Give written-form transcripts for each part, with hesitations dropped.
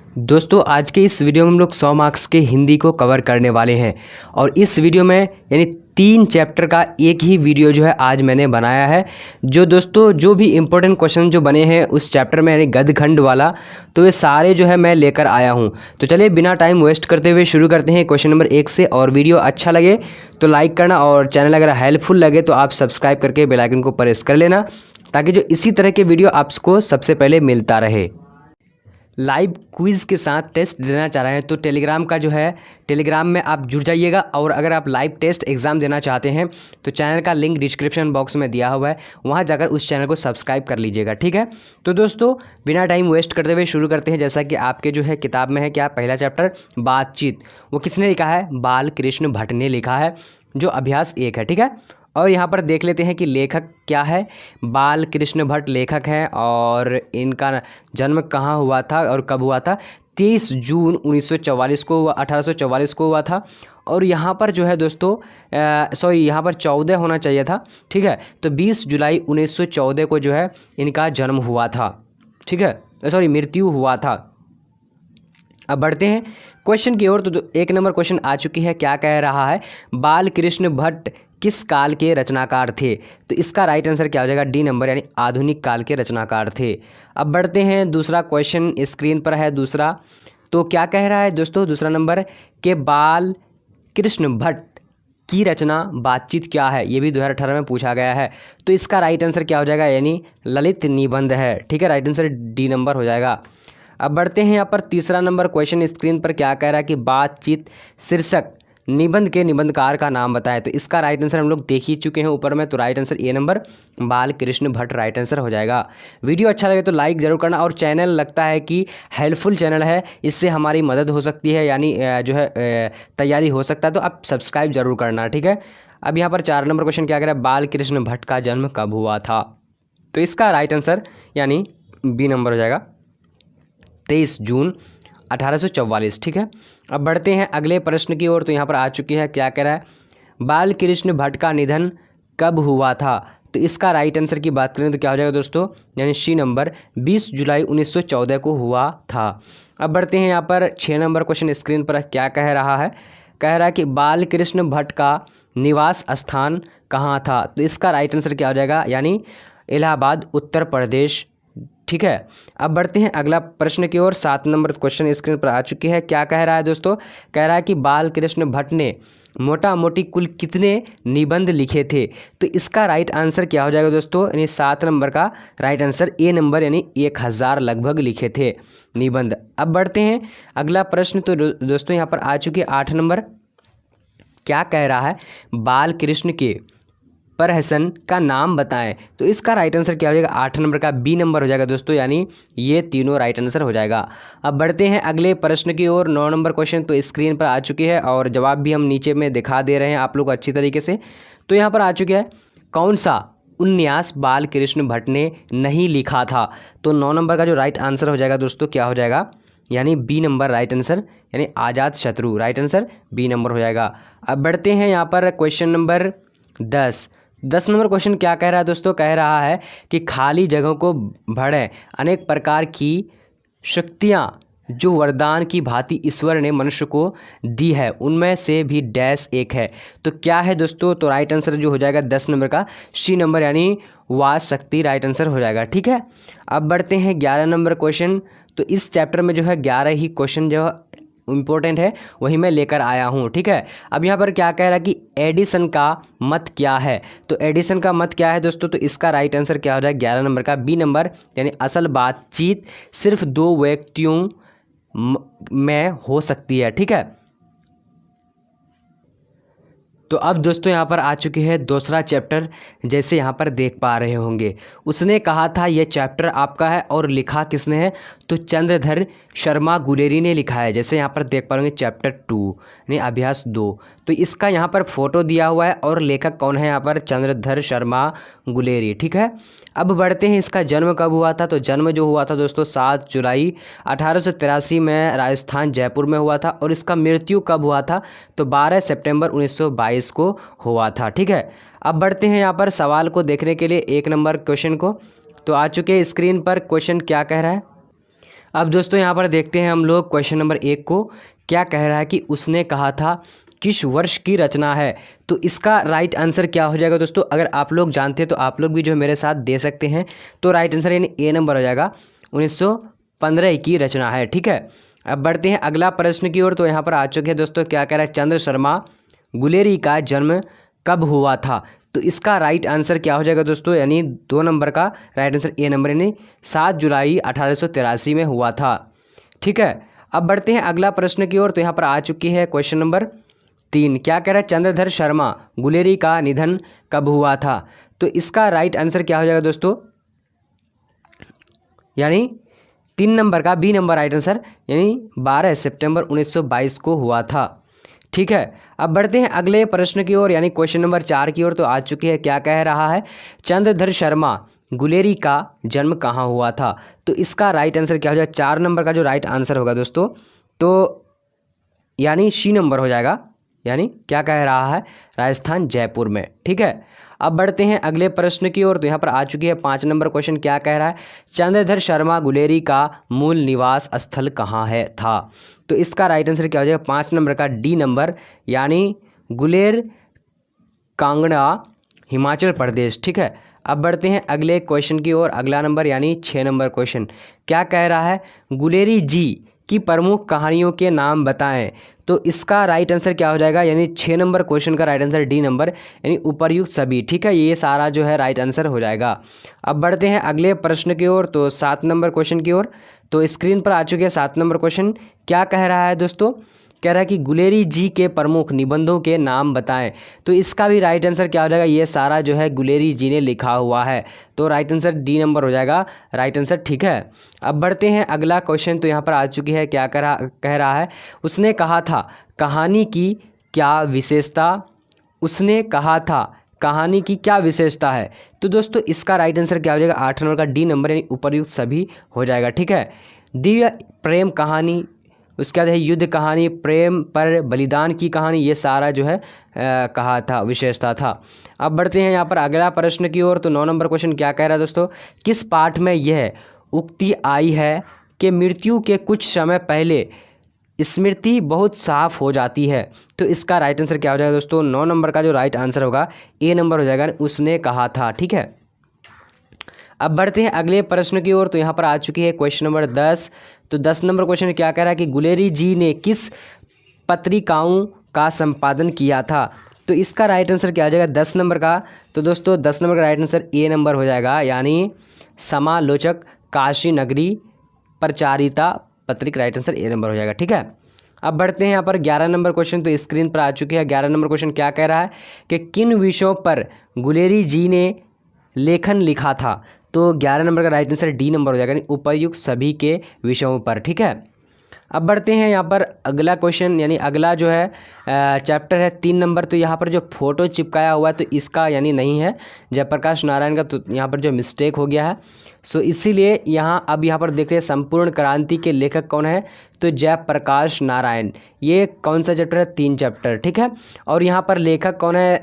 दोस्तों आज के इस वीडियो में हम लोग 100 मार्क्स के हिंदी को कवर करने वाले हैं और इस वीडियो में यानी 3 चैप्टर का एक ही वीडियो जो है आज मैंने बनाया है। जो दोस्तों जो भी इम्पोर्टेंट क्वेश्चन जो बने हैं उस चैप्टर में यानी गद्यखंड वाला, तो ये सारे जो है मैं लेकर आया हूँ। तो चलिए बिना टाइम वेस्ट करते हुए शुरू करते हैं क्वेश्चन नंबर 1 से। और वीडियो अच्छा लगे तो लाइक करना और चैनल अगर हेल्पफुल लगे तो आप सब्सक्राइब करके बेल आइकन को प्रेस कर लेना, ताकि जो इसी तरह के वीडियो आपको सबसे पहले मिलता रहे। लाइव क्विज़ के साथ टेस्ट देना चाह रहे हैं तो टेलीग्राम का जो है टेलीग्राम में आप जुड़ जाइएगा। और अगर आप लाइव टेस्ट एग्ज़ाम देना चाहते हैं तो चैनल का लिंक डिस्क्रिप्शन बॉक्स में दिया हुआ है, वहां जाकर उस चैनल को सब्सक्राइब कर लीजिएगा, ठीक है। तो दोस्तों बिना टाइम वेस्ट करते हुए शुरू करते हैं। जैसा कि आपके जो है किताब में है क्या, पहला चैप्टर बातचीत, वो किसने लिखा है, बाल कृष्ण भट्ट ने लिखा है, जो अभ्यास 1 है, ठीक है। और यहाँ पर देख लेते हैं कि लेखक क्या है, बाल कृष्ण भट्ट लेखक हैं और इनका जन्म कहाँ हुआ था और कब हुआ था, 23 जून 1944 को 1844 को हुआ था। और यहाँ पर जो है दोस्तों सॉरी यहाँ पर 14 होना चाहिए था, ठीक है। तो 20 जुलाई 1914 को जो है इनका जन्म हुआ था, ठीक है, सॉरी मृत्यु हुआ था। अब बढ़ते हैं क्वेश्चन की ओर। तो 1 नंबर क्वेश्चन आ चुकी है, क्या कह रहा है, बाल कृष्ण भट्ट किस काल के रचनाकार थे। तो इसका राइट आंसर क्या हो जाएगा, डी नंबर, यानी आधुनिक काल के रचनाकार थे। अब बढ़ते हैं दूसरा क्वेश्चन, स्क्रीन पर है दूसरा। तो क्या कह रहा है दोस्तों, दूसरा नंबर के बाल कृष्ण भट्ट की रचना बातचीत क्या है, ये भी 2018 में पूछा गया है। तो इसका राइट आंसर क्या हो जाएगा, यानी ललित निबंध है, ठीक है। राइट आंसर डी नंबर हो जाएगा। अब बढ़ते हैं यहाँ पर तीसरा नंबर क्वेश्चन, स्क्रीन पर क्या कह रहा है कि बातचीत शीर्षक निबंध के निबंधकार का नाम बताएं। तो इसका राइट आंसर हम लोग देख ही चुके हैं ऊपर में, तो राइट आंसर ए नंबर बाल कृष्ण भट्ट राइट आंसर हो जाएगा। वीडियो अच्छा लगे तो लाइक ज़रूर करना, और चैनल लगता है कि हेल्पफुल चैनल है, इससे हमारी मदद हो सकती है, यानी जो है तैयारी हो सकता है, तो आप सब्सक्राइब जरूर करना, ठीक है। अब यहाँ पर 4 नंबर क्वेश्चन क्या कह रहा है, बाल कृष्ण भट्ट का जन्म कब हुआ था। तो इसका राइट आंसर यानी बी नंबर हो जाएगा, 23 जून 1844, ठीक है। अब बढ़ते हैं अगले प्रश्न की ओर। तो यहाँ पर आ चुकी है, क्या कह रहा है, बाल कृष्ण भट्ट का निधन कब हुआ था। तो इसका राइट आंसर की बात करें तो क्या हो जाएगा दोस्तों, यानी सी नंबर 20 जुलाई 1914 को हुआ था। अब बढ़ते हैं यहाँ पर 6 नंबर क्वेश्चन, स्क्रीन पर क्या कह रहा है, कह रहा है कि बाल कृष्ण भट्ट का निवास स्थान कहाँ था। तो इसका राइट आंसर क्या हो जाएगा, यानी इलाहाबाद उत्तर प्रदेश, ठीक है। अब बढ़ते हैं अगला प्रश्न की ओर। 7 नंबर क्वेश्चन स्क्रीन पर आ चुकी है, क्या कह रहा है दोस्तों, कह रहा है कि बाल कृष्ण भट्ट ने मोटा मोटी कुल कितने निबंध लिखे थे। तो इसका राइट आंसर क्या हो जाएगा दोस्तों, यानी 7 नंबर का राइट आंसर ए नंबर, यानी 1000 लगभग लिखे थे निबंध। अब बढ़ते हैं अगला प्रश्न। तो दोस्तों यहाँ पर आ चुकी है 8 नंबर, क्या कह रहा है, बाल कृष्ण के प्रहसन का नाम बताएं। तो इसका राइट आंसर क्या हो जाएगा, 8 नंबर का बी नंबर हो जाएगा दोस्तों, यानी ये तीनों राइट आंसर हो जाएगा। अब बढ़ते हैं अगले प्रश्न की ओर। 9 नंबर क्वेश्चन तो स्क्रीन पर आ चुकी है और जवाब भी हम नीचे में दिखा दे रहे हैं आप लोग अच्छी तरीके से। तो यहाँ पर आ चुके हैं, कौन सा उपन्यास बाल कृष्ण भट्ट ने नहीं लिखा था। तो 9 नंबर का जो राइट आंसर हो जाएगा दोस्तों, क्या हो जाएगा, यानी बी नंबर राइट आंसर, यानी आज़ाद शत्रु, राइट आंसर बी नंबर हो जाएगा। अब बढ़ते हैं यहाँ पर क्वेश्चन नंबर 10 नंबर क्वेश्चन क्या कह रहा है दोस्तों, कह रहा है कि खाली जगहों को भरें अनेक प्रकार की शक्तियाँ जो वरदान की भांति ईश्वर ने मनुष्य को दी है, उनमें से भी डैश एक है। तो क्या है दोस्तों, तो राइट आंसर जो हो जाएगा 10 नंबर का सी नंबर, यानी वाच शक्ति राइट आंसर हो जाएगा, ठीक है। अब बढ़ते हैं 11 नंबर क्वेश्चन। तो इस चैप्टर में जो है 11 ही क्वेश्चन जो इम्पोर्टेंट है वही मैं लेकर आया हूँ, ठीक है। अब यहाँ पर क्या कह रहा है कि एडिसन का मत क्या है। तो एडिसन का मत क्या है दोस्तों, तो इसका राइट आंसर क्या हो जाएगा, 11 नंबर का बी नंबर, यानी असल बातचीत सिर्फ 2 व्यक्तियों में हो सकती है, ठीक है। तो अब दोस्तों यहाँ पर आ चुकी है दूसरा चैप्टर, जैसे यहाँ पर देख पा रहे होंगे। उसने कहा था यह चैप्टर आपका है, और लिखा किसने है, तो चंद्रधर शर्मा गुलेरी ने लिखा है। जैसे यहाँ पर देख पा रहे चैप्टर 2 यानी अभ्यास 2। तो इसका यहाँ पर फोटो दिया हुआ है और लेखक कौन है यहाँ पर, चंद्रधर शर्मा गुलेरी, ठीक है। अब बढ़ते हैं, इसका जन्म कब हुआ था। तो जन्म जो हुआ था दोस्तों 7 जुलाई 1883 में राजस्थान जयपुर में हुआ था। और इसका मृत्यु कब हुआ था, तो 12 सितंबर 1922 को हुआ था, ठीक है। अब बढ़ते हैं यहाँ पर सवाल को देखने के लिए 1 नंबर क्वेश्चन को। तो आ चुके हैं स्क्रीन पर क्वेश्चन, क्या कह रहा है, अब दोस्तों यहाँ पर देखते हैं हम लोग क्वेश्चन नंबर 1 को। क्या कह रहा है कि उसने कहा था किस वर्ष की रचना है। तो इसका राइट आंसर क्या हो जाएगा दोस्तों, अगर आप लोग जानते हैं तो आप लोग भी जो है मेरे साथ दे सकते हैं। तो राइट आंसर यानी ए नंबर हो जाएगा, 1915 की रचना है। ठीक है, अब बढ़ते हैं अगला प्रश्न की ओर। तो यहाँ पर आ चुके हैं दोस्तों, क्या कह रहा है, चंद्र शर्मा गुलेरी का जन्म कब हुआ था। तो इसका राइट आंसर क्या हो जाएगा दोस्तों, यानी 2 नंबर का राइट आंसर ए नंबर, यानी 7 जुलाई 1883 में हुआ था। ठीक है, अब बढ़ते हैं अगला प्रश्न की ओर। तो यहाँ पर आ चुकी है क्वेश्चन नंबर 3। क्या कह रहा है, चंद्रधर शर्मा गुलेरी का निधन कब हुआ था। तो इसका राइट आंसर क्या हो जाएगा दोस्तों, यानी 3 नंबर का बी नंबर राइट आंसर, यानी 12 सितंबर 1922 को हुआ था। ठीक है, अब बढ़ते हैं अगले प्रश्न की ओर, यानी क्वेश्चन नंबर 4 की ओर। तो आ चुकी है, क्या कह रहा है, चंद्रधर शर्मा गुलेरी का जन्म कहाँ हुआ था। तो इसका राइट आंसर क्या हो जाएगा, 4 नंबर का जो राइट आंसर होगा दोस्तों, तो यानी सी नंबर हो जाएगा, यानी क्या कह रहा है, राजस्थान जयपुर में। ठीक है, अब बढ़ते हैं अगले प्रश्न की ओर। तो यहाँ पर आ चुकी है 5 नंबर क्वेश्चन। क्या कह रहा है, चंद्रधर शर्मा गुलेरी का मूल निवास स्थल कहाँ है था। तो इसका राइट आंसर क्या हो जाएगा, 5 नंबर का डी नंबर, यानी गुलेर कांगड़ा हिमाचल प्रदेश। ठीक है, अब बढ़ते हैं अगले क्वेश्चन की ओर। अगला नंबर यानी 6 नंबर क्वेश्चन। क्या कह रहा है, गुलेरी जी की प्रमुख कहानियों के नाम बताएं। तो इसका राइट आंसर क्या हो जाएगा, यानी 6 नंबर क्वेश्चन का राइट आंसर डी नंबर, यानी उपर्युक्त सभी। ठीक है, ये सारा जो है राइट आंसर हो जाएगा। अब बढ़ते हैं अगले प्रश्न की ओर, तो 7 नंबर क्वेश्चन की ओर। तो स्क्रीन पर आ चुके हैं 7 नंबर क्वेश्चन। क्या कह रहा है दोस्तों, कह रहा है कि गुलेरी जी के प्रमुख निबंधों के नाम बताएं। तो इसका भी राइट आंसर क्या हो जाएगा, ये सारा जो है गुलेरी जी ने लिखा हुआ है। तो राइट आंसर डी नंबर हो जाएगा राइट आंसर। ठीक है, अब बढ़ते हैं अगला क्वेश्चन। तो यहाँ पर आ चुकी है, क्या कह रहा है, उसने कहा था कहानी की क्या विशेषता, उसने कहा था कहानी की क्या विशेषता है। तो दोस्तों इसका राइट आंसर क्या हो जाएगा, 8 नंबर का डी नंबर, यानी उपर्युक्त सभी हो जाएगा। ठीक है, दिव्य प्रेम कहानी, उसके बाद है युद्ध कहानी, प्रेम पर बलिदान की कहानी, ये सारा जो है कहा था, विशेषता था। अब बढ़ते हैं यहाँ पर अगला प्रश्न की ओर। तो 9 नंबर क्वेश्चन क्या कह रहा है दोस्तों, किस पाठ में यह उक्ति आई है कि मृत्यु के कुछ समय पहले स्मृति बहुत साफ हो जाती है। तो इसका राइट आंसर क्या हो जाएगा दोस्तों, 9 नंबर का जो राइट आंसर होगा ए नंबर हो जाएगा, उसने कहा था। ठीक है, अब बढ़ते हैं अगले प्रश्न की ओर। तो यहाँ पर आ चुकी है क्वेश्चन नंबर 10। तो 10 नंबर क्वेश्चन क्या कह रहा है कि गुलेरी जी ने किस पत्रिकाओं का संपादन किया था। तो इसका राइट आंसर क्या आ जाएगा, 10 नंबर का। तो दोस्तों 10 नंबर का राइट आंसर ए नंबर हो जाएगा, यानी समालोचक, काशी नगरी, प्रचारिता पत्रिका, राइट आंसर ए नंबर हो जाएगा। ठीक है, अब बढ़ते हैं यहाँ पर 11 नंबर क्वेश्चन। तो स्क्रीन पर आ चुके हैं 11 नंबर क्वेश्चन। क्या कह रहा है कि किन विषयों पर गुलेरी जी ने लेखन लिखा था। तो 11 नंबर का राइट आंसर डी नंबर हो जाएगा, यानी उपर्युक्त सभी के विषयों पर। ठीक है, अब बढ़ते हैं यहाँ पर अगला क्वेश्चन, यानी अगला जो है चैप्टर है 3 नंबर। तो यहाँ पर जो फोटो चिपकाया हुआ है तो इसका यानी नहीं है जयप्रकाश नारायण का, तो यहाँ पर जो मिस्टेक हो गया है। सो इसीलिए यहाँ पर देख रहे हैं संपूर्ण क्रांति के लेखक कौन है, तो जयप्रकाश नारायण। ये कौन सा चैप्टर है, 3 चैप्टर। ठीक है, और यहाँ पर लेखक कौन है,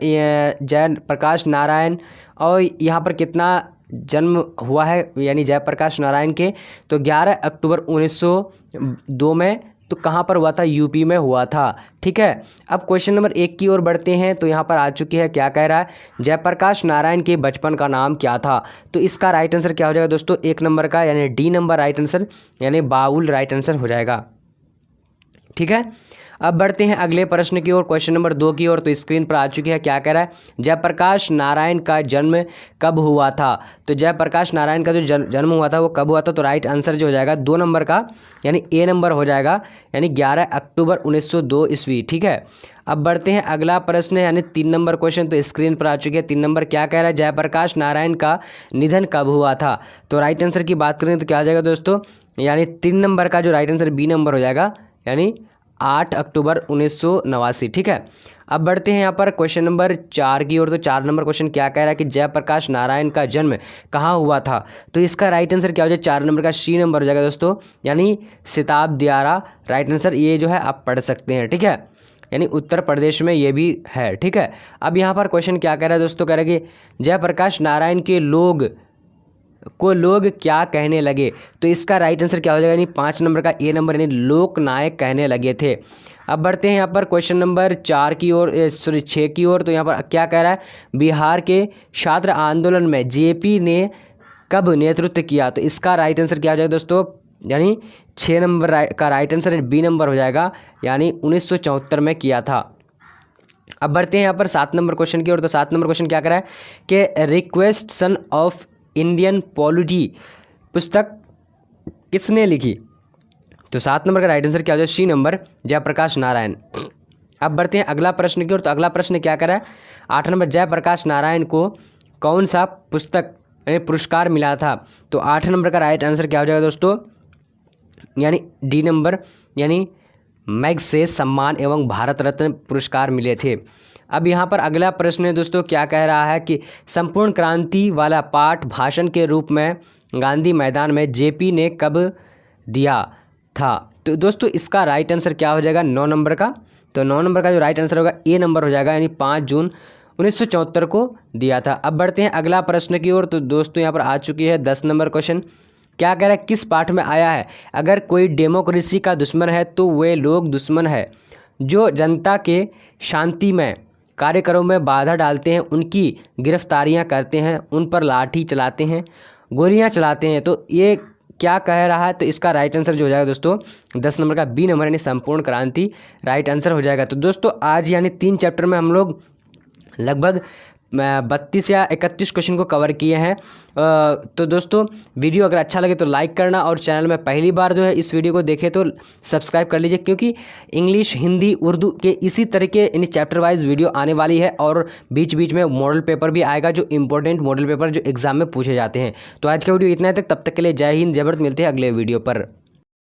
जयप्रकाश नारायण। और यहाँ पर कितना जन्म हुआ है, यानी जयप्रकाश नारायण के, तो 11 अक्टूबर 1902 में। तो कहाँ पर हुआ था, यूपी में हुआ था। ठीक है, अब क्वेश्चन नंबर 1 की ओर बढ़ते हैं। तो यहाँ पर आ चुकी है, क्या कह रहा है, जयप्रकाश नारायण के बचपन का नाम क्या था। तो इसका राइट आंसर क्या हो जाएगा दोस्तों, 1 नंबर का, यानी डी नंबर राइट आंसर, यानी बाउल राइट आंसर हो जाएगा। ठीक है, अब बढ़ते हैं अगले प्रश्न की ओर, क्वेश्चन नंबर 2 की ओर। तो स्क्रीन पर आ चुकी है, क्या कह रहा है, जयप्रकाश नारायण का जन्म कब हुआ था। तो जयप्रकाश नारायण का जो जन्म हुआ था वो कब हुआ था। तो राइट आंसर जो हो जाएगा 2 नंबर का, यानी ए नंबर हो जाएगा, यानी 11 अक्टूबर 1902 ईस्वी। ठीक है, अब बढ़ते हैं अगला प्रश्न, यानी 3 नंबर क्वेश्चन। तो स्क्रीन पर आ चुकी है 3 नंबर। क्या कह रहा है, जयप्रकाश नारायण का निधन कब हुआ था। तो राइट आंसर की बात करें तो क्या आ जाएगा दोस्तों, यानी 3 नंबर का जो राइट आंसर बी नंबर हो जाएगा, यानी 8 अक्टूबर 1989। ठीक है, अब बढ़ते हैं यहाँ पर क्वेश्चन नंबर 4 की ओर। तो 4 नंबर क्वेश्चन क्या कह रहा है कि जयप्रकाश नारायण का जन्म कहाँ हुआ था। तो इसका राइट आंसर क्या हो जाएगा, 4 नंबर का सी नंबर हो जाएगा दोस्तों, यानी सिताब दियारा। राइट आंसर ये जो है आप पढ़ सकते हैं। ठीक है, यानी उत्तर प्रदेश में ये भी है। ठीक है, अब यहाँ पर क्वेश्चन क्या कह रहा है दोस्तों, कह रहा है कि जयप्रकाश नारायण के लोग को लोग क्या कहने लगे? तो इसका राइट आंसर क्या हो जाएगा? यानी 5 नंबर का ए नंबर, यानी लोकनायक कहने लगे थे। अब बढ़ते हैं यहाँ पर क्वेश्चन नंबर 4 की ओर, सॉरी 6 की ओर। तो यहाँ पर क्या कह रहा है? बिहार के छात्र आंदोलन में जेपी ने कब नेतृत्व किया? तो इसका राइट आंसर क्या हो जाएगा दोस्तों? यानी 6 नंबर का राइट आंसर बी नंबर हो जाएगा, यानी 1974 में किया था। अब बढ़ते हैं यहाँ पर 7 नंबर क्वेश्चन की ओर। तो 7 नंबर क्वेश्चन क्या कर रहा है कि request son of Indian polity पुस्तक किसने लिखी? तो 7 नंबर का राइट आंसर क्या हो जाएगा? C number, Jayaprakash Narayan. अब बढ़ते हैं अगला प्रश्न की ओर। तो अगला प्रश्न क्या कर रहा है? 8 नंबर, जयप्रकाश नारायण को कौन सा पुस्तक पुरस्कार मिला था? तो 8 नंबर का राइट आंसर क्या हो जाएगा दोस्तों? यानी डी नंबर, यानी मैग्सेसे सम्मान एवं भारत रत्न पुरस्कार मिले थे। अब यहाँ पर अगला प्रश्न है दोस्तों, क्या कह रहा है कि संपूर्ण क्रांति वाला पाठ भाषण के रूप में गांधी मैदान में जेपी ने कब दिया था? तो दोस्तों इसका राइट आंसर क्या हो जाएगा? 9 नंबर का। तो 9 नंबर का जो राइट आंसर होगा ए नंबर हो जाएगा, यानी 5 जून 1974 को दिया था। अब बढ़ते हैं अगला प्रश्न की ओर। तो दोस्तों यहाँ पर आ चुकी है 10 नंबर क्वेश्चन। क्या कह रहा है? किस पाठ में आया है? अगर कोई डेमोक्रेसी का दुश्मन है तो वे लोग दुश्मन है जो जनता के शांतिमय कार्यक्रमों में बाधा डालते हैं, उनकी गिरफ्तारियां करते हैं, उन पर लाठी चलाते हैं, गोलियां चलाते हैं। तो ये क्या कह रहा है? तो इसका राइट आंसर जो हो जाएगा दोस्तों 10 नंबर का बी नंबर, यानी संपूर्ण क्रांति राइट आंसर हो जाएगा। तो दोस्तों आज यानी 3 चैप्टर में हम लोग लगभग 32 या 31 क्वेश्चन को कवर किए हैं। तो दोस्तों वीडियो अगर अच्छा लगे तो लाइक करना, और चैनल में पहली बार जो है इस वीडियो को देखे तो सब्सक्राइब कर लीजिए, क्योंकि इंग्लिश, हिंदी, उर्दू के इसी तरीके यानी चैप्टर वाइज वीडियो आने वाली है, और बीच बीच में मॉडल पेपर भी आएगा, जो इंपॉर्टेंट मॉडल पेपर जो एग्जाम में पूछे जाते हैं। तो आज का वीडियो इतना है तक, तब तक के लिए जय हिंद, जय भारत। मिलते हैं अगले वीडियो पर।